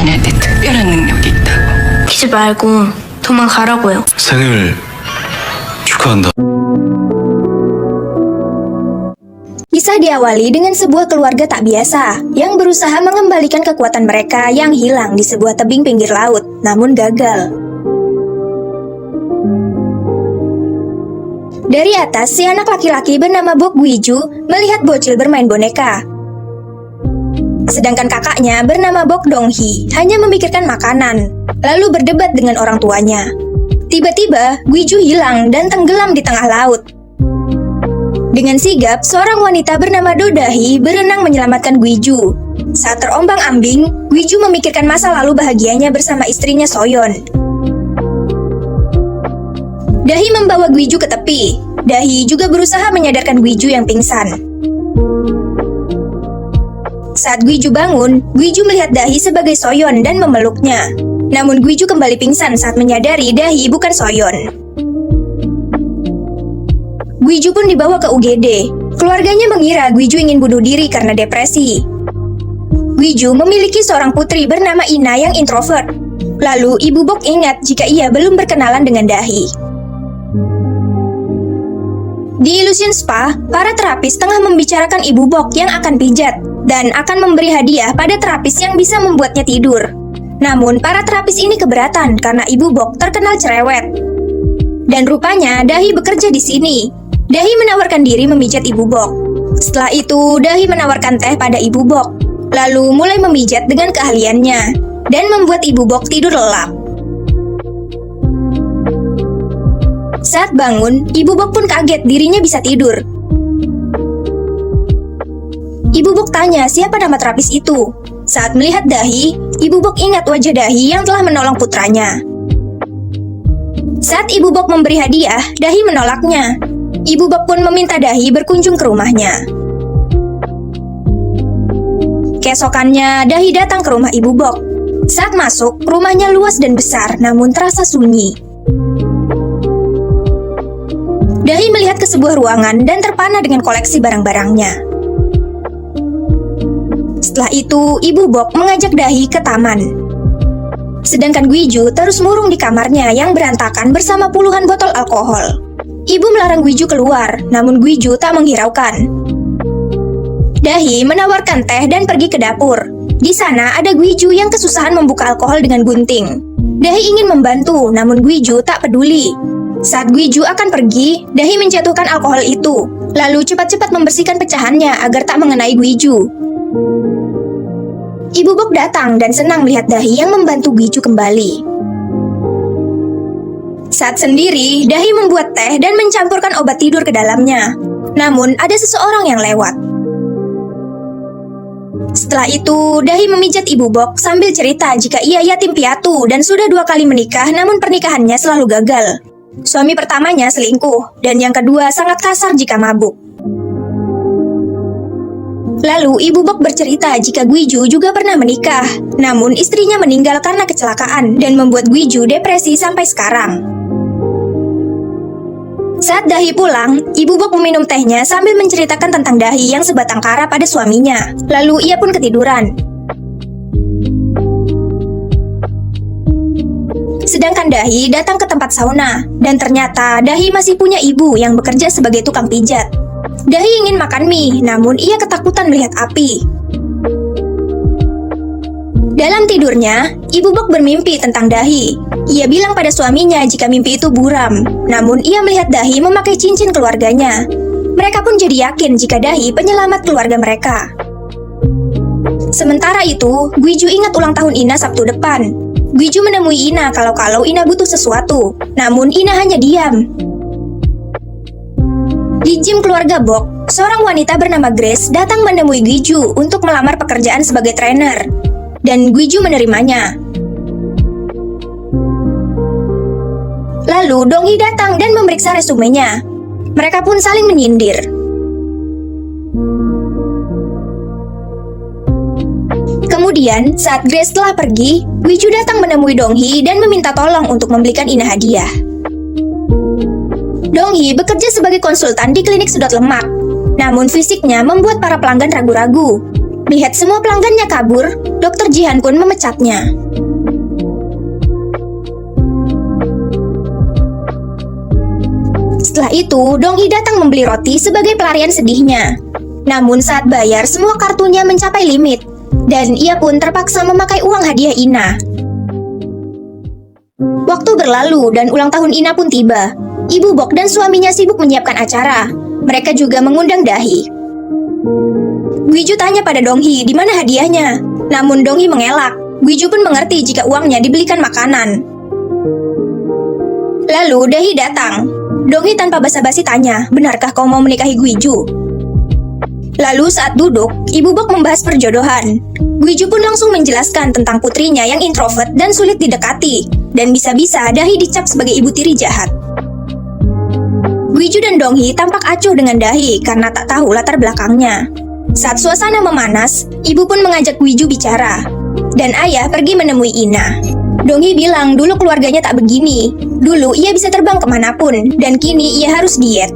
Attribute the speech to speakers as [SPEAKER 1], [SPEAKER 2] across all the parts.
[SPEAKER 1] 해낼 때 특별한 능력이 있다고.
[SPEAKER 2] 키지 말고 도망가라고요.
[SPEAKER 3] 생일 축하한다.
[SPEAKER 4] Kisah diawali dengan sebuah keluarga tak biasa yang berusaha mengembalikan kekuatan mereka yang hilang di sebuah tebing pinggir laut, namun gagal. Dari atas, si anak laki-laki bernama Bok Gwiju melihat bocil bermain boneka. Sedangkan kakaknya bernama Bok Dong-hee hanya memikirkan makanan, lalu berdebat dengan orang tuanya. Tiba-tiba, Gwiju hilang dan tenggelam di tengah laut. Dengan sigap, seorang wanita bernama Do Da-hee berenang menyelamatkan Gwiju. Saat terombang-ambing, Gwiju memikirkan masa lalu bahagianya bersama istrinya Soyeon. Da-hee membawa Gwiju ke tepi. Da-hee juga berusaha menyadarkan Gwiju yang pingsan. Saat Gwiju bangun, Gwiju melihat Da-hee sebagai Soyeon dan memeluknya. Namun Gwiju kembali pingsan saat menyadari Da-hee bukan Soyeon. Gwiju pun dibawa ke UGD. Keluarganya mengira Gwiju ingin bunuh diri karena depresi. Gwiju memiliki seorang putri bernama Ina yang introvert. Lalu Ibu Bok ingat jika ia belum berkenalan dengan Da-hee. Di Illusion Spa, para terapis tengah membicarakan Ibu Bok yang akan pijat dan akan memberi hadiah pada terapis yang bisa membuatnya tidur. Namun, para terapis ini keberatan karena Ibu Bok terkenal cerewet. Dan rupanya Da-hee bekerja di sini. Da-hee menawarkan diri memijat Ibu Bok. Setelah itu, Da-hee menawarkan teh pada Ibu Bok, lalu mulai memijat dengan keahliannya, dan membuat Ibu Bok tidur lelap. Saat bangun, Ibu Bok pun kaget dirinya bisa tidur. Ibu Bok tanya siapa nama terapis itu. Saat melihat Da-hee, Ibu Bok ingat wajah Da-hee yang telah menolong putranya. Saat Ibu Bok memberi hadiah, Da-hee menolaknya. Ibu Bok pun meminta Da-hee berkunjung ke rumahnya. Keesokannya, Da-hee datang ke rumah Ibu Bok. Saat masuk, rumahnya luas dan besar, namun terasa sunyi. Da-hee melihat ke sebuah ruangan dan terpana dengan koleksi barang-barangnya. Setelah itu, Ibu Bok mengajak Da-hee ke taman. Sedangkan Gwiju terus murung di kamarnya yang berantakan bersama puluhan botol alkohol. Ibu melarang Gwiju keluar, namun Gwiju tak menghiraukan. Da-hee menawarkan teh dan pergi ke dapur. Di sana ada Gwiju yang kesusahan membuka alkohol dengan gunting. Da-hee ingin membantu, namun Gwiju tak peduli. Saat Gwiju akan pergi, Da-hee menjatuhkan alkohol itu, lalu cepat-cepat membersihkan pecahannya agar tak mengenai Gwiju. Ibu Bok datang dan senang melihat Da-hee yang membantu Gwiju kembali. Saat sendiri, Da-hee membuat teh dan mencampurkan obat tidur ke dalamnya. Namun, ada seseorang yang lewat. Setelah itu, Da-hee memijat Ibu Bok sambil cerita jika ia yatim piatu dan sudah 2 kali menikah namun pernikahannya selalu gagal. Suami pertamanya selingkuh, dan yang kedua sangat kasar jika mabuk. Lalu, Ibu Bok bercerita jika Gwiju juga pernah menikah, namun istrinya meninggal karena kecelakaan dan membuat Gwiju depresi sampai sekarang. Saat Da-hee pulang, Ibu Bok meminum tehnya sambil menceritakan tentang Da-hee yang sebatang kara pada suaminya. Lalu ia pun ketiduran. Sedangkan Da-hee datang ke tempat sauna, dan ternyata Da-hee masih punya ibu yang bekerja sebagai tukang pijat. Da-hee ingin makan mie, namun ia ketakutan melihat api. Dalam tidurnya, Ibu Bok bermimpi tentang Da-hee. Ia bilang pada suaminya jika mimpi itu buram, namun ia melihat Da-hee memakai cincin keluarganya. Mereka pun jadi yakin jika Da-hee penyelamat keluarga mereka. Sementara itu, Gwiju ingat ulang tahun Ina Sabtu depan. Gwiju menemui Ina kalau Ina butuh sesuatu, namun Ina hanya diam. Di gym keluarga Bok, seorang wanita bernama Grace datang menemui Gwiju untuk melamar pekerjaan sebagai trainer. Dan Gwiju menerimanya. Lalu Dong-hee datang dan memeriksa resumenya. Mereka pun saling menyindir. Kemudian, saat Grace telah pergi, Gwiju datang menemui Dong-hee dan meminta tolong untuk membelikan Ina hadiah. Dong-hee bekerja sebagai konsultan di klinik sedot lemak. Namun fisiknya membuat para pelanggan ragu-ragu. Melihat semua pelanggannya kabur, Dr. Jihan pun memecatnya. Setelah itu, Dong-hee datang membeli roti sebagai pelarian sedihnya. Namun saat bayar, semua kartunya mencapai limit, dan ia pun terpaksa memakai uang hadiah Ina. Waktu berlalu dan ulang tahun Ina pun tiba. Ibu Bok dan suaminya sibuk menyiapkan acara. Mereka juga mengundang Dahi. Gwiju tanya pada Dong-hee di mana hadiahnya. Namun Dong-hee mengelak. Gwiju pun mengerti jika uangnya dibelikan makanan. Lalu Dahi datang. Dong-hee tanpa basa-basi tanya, benarkah kau mau menikahi Gwiju? Lalu saat duduk, Ibu Bok membahas perjodohan. Gwiju pun langsung menjelaskan tentang putrinya yang introvert dan sulit didekati. Dan bisa-bisa Dahi dicap sebagai ibu tiri jahat. Gwiju dan Dong-hee tampak acuh dengan Dahi karena tak tahu latar belakangnya. Saat suasana memanas, ibu pun mengajak Gwiju bicara. Dan ayah pergi menemui Ina. Dong-hee bilang dulu keluarganya tak begini. Dulu ia bisa terbang kemanapun, dan kini ia harus diet.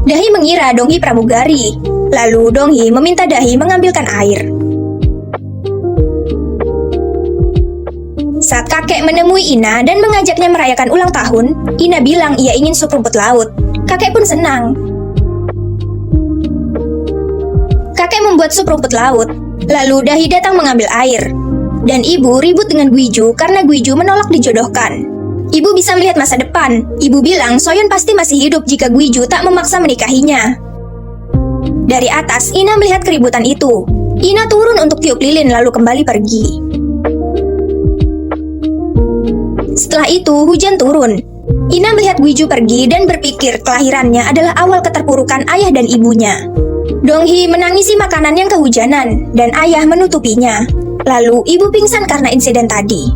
[SPEAKER 4] Dahi mengira Dong-hee pramugari. Lalu Dong-hee meminta Dahi mengambilkan air. Saat kakek menemui Ina dan mengajaknya merayakan ulang tahun, Ina bilang ia ingin sup rumput laut. Kakek pun senang. Kakek membuat sup rumput laut. Lalu Dahi datang mengambil air. Dan ibu ribut dengan Gwiju karena Gwiju menolak dijodohkan. Ibu bisa melihat masa depan. Ibu bilang Soyeon pasti masih hidup jika Gwiju tak memaksa menikahinya. Dari atas, Ina melihat keributan itu. Ina turun untuk tiup lilin lalu kembali pergi. Setelah itu, hujan turun. Ina melihat Gwiju pergi dan berpikir kelahirannya adalah awal keterpurukan ayah dan ibunya. Dong-hee menangisi makanan yang kehujanan, dan ayah menutupinya. Lalu, ibu pingsan karena insiden tadi.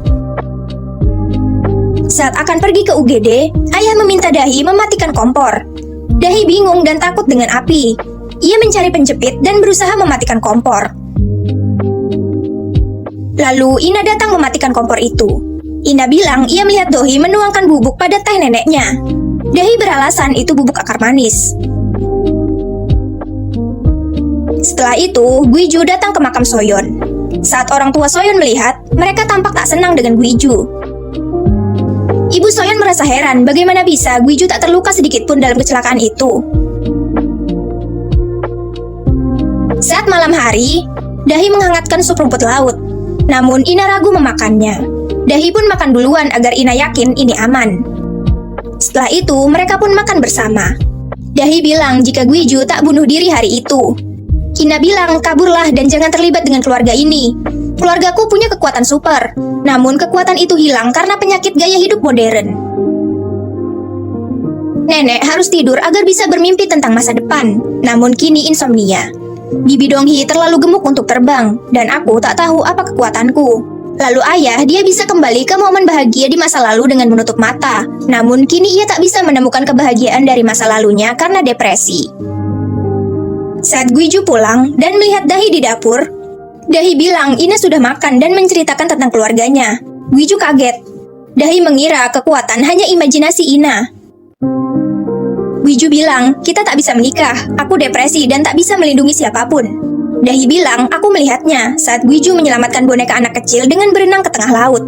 [SPEAKER 4] Saat akan pergi ke UGD, ayah meminta Dahi mematikan kompor. Dahi bingung dan takut dengan api. Ia mencari penjepit dan berusaha mematikan kompor. Lalu, Ina datang mematikan kompor itu. Ina bilang ia melihat Dohi menuangkan bubuk pada teh neneknya. Dahi beralasan itu bubuk akar manis. Setelah itu, Gwiju datang ke makam Soyeon. Saat orang tua Soyeon melihat, mereka tampak tak senang dengan Gwiju. Ibu Soyeon merasa heran bagaimana bisa Gwiju tak terluka sedikit pun dalam kecelakaan itu. Saat malam hari, Dahi menghangatkan sup rumput laut. Namun Ina ragu memakannya. Dahi pun makan duluan agar Ina yakin ini aman. Setelah itu, mereka pun makan bersama. Dahi bilang jika Gwiju tak bunuh diri hari itu. Ina bilang kaburlah dan jangan terlibat dengan keluarga ini. Keluargaku punya kekuatan super. Namun kekuatan itu hilang karena penyakit gaya hidup modern. Nenek harus tidur agar bisa bermimpi tentang masa depan. Namun kini insomnia. Bibi Dong-hee terlalu gemuk untuk terbang, dan aku tak tahu apa kekuatanku. Lalu ayah, dia bisa kembali ke momen bahagia di masa lalu dengan menutup mata. Namun kini ia tak bisa menemukan kebahagiaan dari masa lalunya karena depresi. Saat Gwiju pulang dan melihat Dahi di dapur, Dahi bilang Ina sudah makan dan menceritakan tentang keluarganya. Gwiju kaget. Dahi mengira kekuatan hanya imajinasi Ina. Gwiju bilang, kita tak bisa menikah, aku depresi dan tak bisa melindungi siapapun. Dahi bilang, aku melihatnya saat Gwiju menyelamatkan boneka anak kecil dengan berenang ke tengah laut.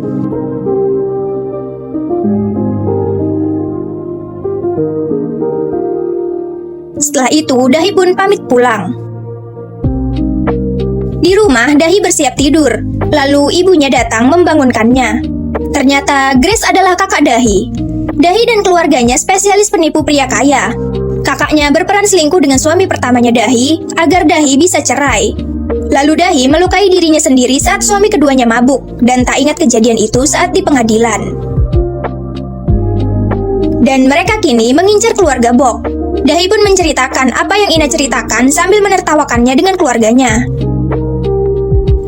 [SPEAKER 4] Setelah itu, Dahi pun pamit pulang. Di rumah, Dahi bersiap tidur. Lalu ibunya datang membangunkannya. Ternyata Grace adalah kakak Dahi. Dahi dan keluarganya spesialis penipu pria kaya. Kakaknya berperan selingkuh dengan suami pertamanya Dahi agar Dahi bisa cerai. Lalu Dahi melukai dirinya sendiri saat suami keduanya mabuk dan tak ingat kejadian itu saat di pengadilan. Dan mereka kini mengincar keluarga Bok. Dahi pun menceritakan apa yang Ina ceritakan sambil menertawakannya dengan keluarganya.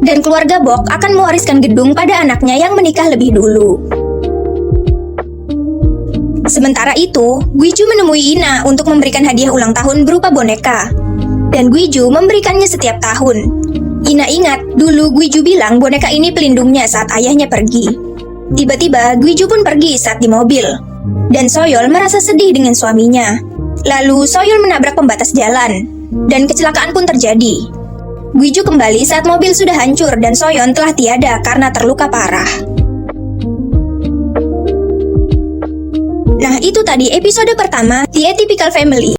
[SPEAKER 4] Dan keluarga Bok akan mewariskan gedung pada anaknya yang menikah lebih dulu. Sementara itu, Gwiju menemui Ina untuk memberikan hadiah ulang tahun berupa boneka. Dan Gwiju memberikannya setiap tahun. Ina ingat, dulu Gwiju bilang boneka ini pelindungnya saat ayahnya pergi. Tiba-tiba, Gwiju pun pergi saat di mobil. Dan Soyeol merasa sedih dengan suaminya. Lalu Soyeol menabrak pembatas jalan. Dan kecelakaan pun terjadi. Gwiju kembali saat mobil sudah hancur dan Soyeon telah tiada karena terluka parah. Nah, itu tadi episode pertama The Atypical Family.